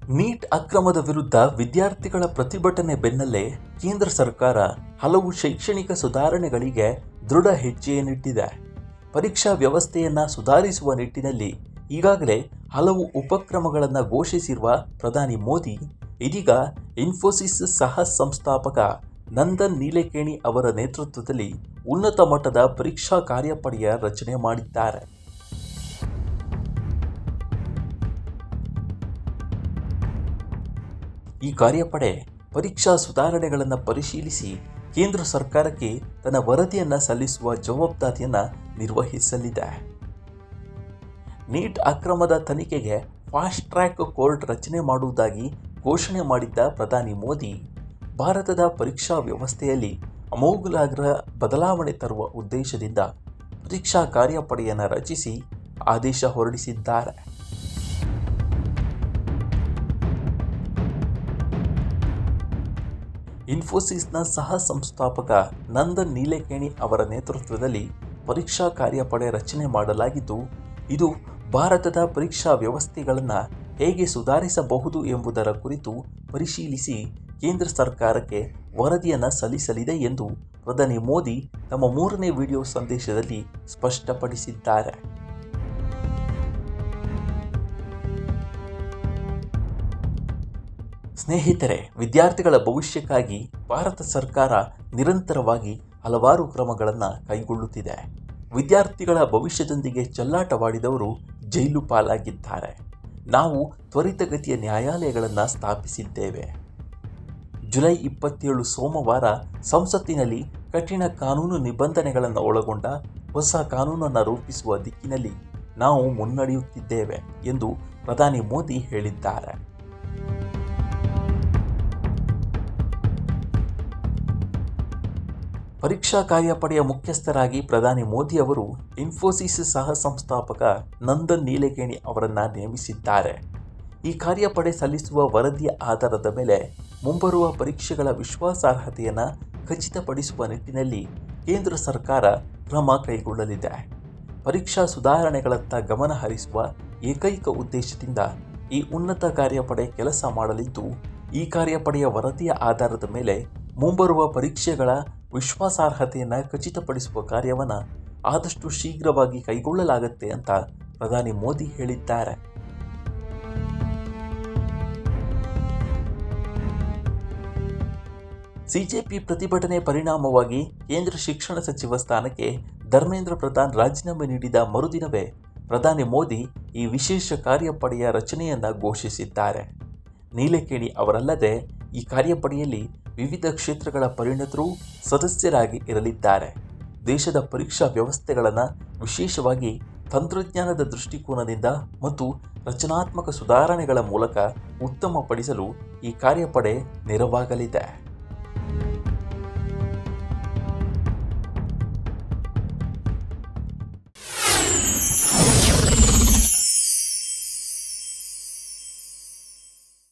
Neat ಅಕ್ರಮದ ವಿರುದ್ಧ ವಿದ್ಯಾರ್ಥಿಗಳ ಪ್ರತಿಭಟನೆ ಬೆನ್ನಲ್ಲೇ ಕೇಂದ್ರ ಸರ್ಕಾರ ಹಲವು ಶೈಕ್ಷಣಿಕ ಸುಧಾರಣೆಗಳಿಗೆ ದೃಢ ಹೆಜ್ಜೆಯನ್ನಿಟ್ಟಿದೆ. ಪರೀಕ್ಷಾ ವ್ಯವಸ್ಥೆಯನ್ನ ಸುಧಾರಿಸುವ ನಿಟ್ಟಿನಲ್ಲಿ ಈಗಾಗಲೇ ಹಲವು ಉಪಕ್ರಮಗಳನ್ನು ಘೋಷಿಸಿರುವ ಪ್ರಧಾನಿ ಮೋದಿ ಇದೀಗ ಇನ್ಫೋಸಿಸ್ ಸಹ ಸಂಸ್ಥಾಪಕ ನಂದನ್ ನೀಲೇಕೇಣಿ ಅವರ ನೇತೃತ್ವದಲ್ಲಿ ಉನ್ನತ ಮಟ್ಟದ ಪರೀಕ್ಷಾ ಕಾರ್ಯಪಡೆಯ ರಚನೆ ಮಾಡಿದ್ದಾರೆ. ಈ ಕಾರ್ಯಪಡೆ ಪರೀಕ್ಷಾ ಸುಧಾರಣೆಗಳನ್ನು ಪರಿಶೀಲಿಸಿ ಕೇಂದ್ರ ಸರ್ಕಾರಕ್ಕೆ ತನ್ನ ವರದಿಯನ್ನು ಸಲ್ಲಿಸುವ ಜವಾಬ್ದಾರಿಯನ್ನು ನಿರ್ವಹಿಸಲಿದೆ. ನೀಟ್ ಅಕ್ರಮದ ತನಿಖೆಗೆ ಫಾಸ್ಟ್ ಟ್ರ್ಯಾಕ್ ಕೋರ್ಟ್ ರಚನೆ ಮಾಡುವುದಾಗಿ ಘೋಷಣೆ ಮಾಡಿದ್ದ ಪ್ರಧಾನಿ ಮೋದಿ ಭಾರತದ ಪರೀಕ್ಷಾ ವ್ಯವಸ್ಥೆಯಲ್ಲಿ ಅಮೂಲಾಗ್ರ ಬದಲಾವಣೆ ತರುವ ಉದ್ದೇಶದಿಂದ ಪರೀಕ್ಷಾ ಕಾರ್ಯಪಡೆಯನ್ನು ರಚಿಸಿ ಆದೇಶ ಹೊರಡಿಸಿದ್ದಾರೆ. ಇನ್ಫೋಸಿಸ್ನ ಸಹ ಸಂಸ್ಥಾಪಕ ನಂದನ್ ನೀಲೇಕೇಣಿ ಅವರ ನೇತೃತ್ವದಲ್ಲಿ ಪರೀಕ್ಷಾ ಕಾರ್ಯಪಡೆ ರಚನೆ ಮಾಡಲಾಗಿದ್ದು, ಇದು ಭಾರತದ ಪರೀಕ್ಷಾ ವ್ಯವಸ್ಥೆಗಳನ್ನು ಹೇಗೆ ಸುಧಾರಿಸಬಹುದು ಎಂಬುದರ ಕುರಿತು ಪರಿಶೀಲಿಸಿ ಕೇಂದ್ರ ಸರ್ಕಾರಕ್ಕೆ ವರದಿಯನ್ನು ಸಲ್ಲಿಸಲಿದೆ ಎಂದು ಪ್ರಧಾನಿ ಮೋದಿ ತಮ್ಮ 3ನೇ ವಿಡಿಯೋ ಸಂದೇಶದಲ್ಲಿ ಸ್ಪಷ್ಟಪಡಿಸಿದ್ದಾರೆ. ಸ್ನೇಹಿತರೆ, ವಿದ್ಯಾರ್ಥಿಗಳ ಭವಿಷ್ಯಕ್ಕಾಗಿ ಭಾರತ ಸರ್ಕಾರ ನಿರಂತರವಾಗಿ ಹಲವಾರು ಕ್ರಮಗಳನ್ನು ಕೈಗೊಳ್ಳುತ್ತಿದೆ. ವಿದ್ಯಾರ್ಥಿಗಳ ಭವಿಷ್ಯದೊಂದಿಗೆ ಚೆಲ್ಲಾಟವಾಡಿದವರು ಜೈಲು ಪಾಲಾಗಿದ್ದಾರೆ. ನಾವು ತ್ವರಿತಗತಿಯ ನ್ಯಾಯಾಲಯಗಳನ್ನು ಸ್ಥಾಪಿಸಿದ್ದೇವೆ. ಜುಲೈ 27 ಸೋಮವಾರ ಸಂಸತ್ತಿನಲ್ಲಿ ಕಠಿಣ ಕಾನೂನು ನಿಬಂಧನೆಗಳನ್ನು ಒಳಗೊಂಡ ಹೊಸ ಕಾನೂನನ್ನು ರೂಪಿಸುವ ದಿಕ್ಕಿನಲ್ಲಿ ನಾವು ಮುನ್ನಡೆಯುತ್ತಿದ್ದೇವೆ ಎಂದು ಪ್ರಧಾನಿ ಮೋದಿ ಹೇಳಿದ್ದಾರೆ. ಪರೀಕ್ಷಾ ಕಾರ್ಯಪಡೆಯ ಮುಖ್ಯಸ್ಥರಾಗಿ ಪ್ರಧಾನಿ ಮೋದಿ ಅವರು ಇನ್ಫೋಸಿಸ್ ಸಹ ಸಂಸ್ಥಾಪಕ ನಂದನ್ ನೀಲೇಕೇಣಿ ಅವರನ್ನು ನೇಮಿಸಿದ್ದಾರೆ. ಈ ಕಾರ್ಯಪಡೆ ಸಲ್ಲಿಸುವ ವರದಿಯ ಆಧಾರದ ಮೇಲೆ ಮುಂಬರುವ ಪರೀಕ್ಷೆಗಳ ವಿಶ್ವಾಸಾರ್ಹತೆಯನ್ನು ಖಚಿತಪಡಿಸುವ ನಿಟ್ಟಿನಲ್ಲಿ ಕೇಂದ್ರ ಸರ್ಕಾರ ಕ್ರಮ ಕೈಗೊಳ್ಳಲಿದೆ. ಪರೀಕ್ಷಾ ಸುಧಾರಣೆಗಳತ್ತ ಗಮನ ಹರಿಸುವ ಏಕೈಕ ಉದ್ದೇಶದಿಂದ ಈ ಉನ್ನತ ಕಾರ್ಯಪಡೆ ಕೆಲಸ ಮಾಡಲಿದ್ದು, ಈ ಕಾರ್ಯಪಡೆಯ ವರದಿಯ ಆಧಾರದ ಮೇಲೆ ಮುಂಬರುವ ಪರೀಕ್ಷೆಗಳ ವಿಶ್ವಾಸಾರ್ಹತೆಯನ್ನು ಖಚಿತಪಡಿಸುವ ಕಾರ್ಯವನ್ನು ಆದಷ್ಟು ಶೀಘ್ರವಾಗಿ ಕೈಗೊಳ್ಳಲಾಗುತ್ತೆ ಅಂತ ಪ್ರಧಾನಿ ಮೋದಿ ಹೇಳಿದ್ದಾರೆ. ಸಿಜೆಪಿ ಪ್ರತಿಭಟನೆ ಪರಿಣಾಮವಾಗಿ ಕೇಂದ್ರ ಶಿಕ್ಷಣ ಸಚಿವ ಸ್ಥಾನಕ್ಕೆ ಧರ್ಮೇಂದ್ರ ಪ್ರಧಾನ್ ರಾಜೀನಾಮೆ ನೀಡಿದ ಮರುದಿನವೇ ಪ್ರಧಾನಿ ಮೋದಿ ಈ ವಿಶೇಷ ಕಾರ್ಯಪಡೆಯ ರಚನೆಯನ್ನು ಘೋಷಿಸಿದ್ದಾರೆ. ನೀಲೇಕೇಣಿ ಅವರಲ್ಲದೆ ಈ ಕಾರ್ಯಪಡೆಯಲ್ಲಿ ವಿವಿಧ ಕ್ಷೇತ್ರಗಳ ಪರಿಣತರು ಸದಸ್ಯರಾಗಿ ಇರಲಿದ್ದಾರೆ. ದೇಶದ ಪರೀಕ್ಷಾ ವ್ಯವಸ್ಥೆಗಳನ್ನು ವಿಶೇಷವಾಗಿ ತಂತ್ರಜ್ಞಾನದ ದೃಷ್ಟಿಕೋನದಿಂದ ಮತ್ತು ರಚನಾತ್ಮಕ ಸುಧಾರಣೆಗಳ ಮೂಲಕ ಉತ್ತಮಪಡಿಸಲು ಈ ಕಾರ್ಯಪಡೆ ನೆರವಾಗಲಿದೆ.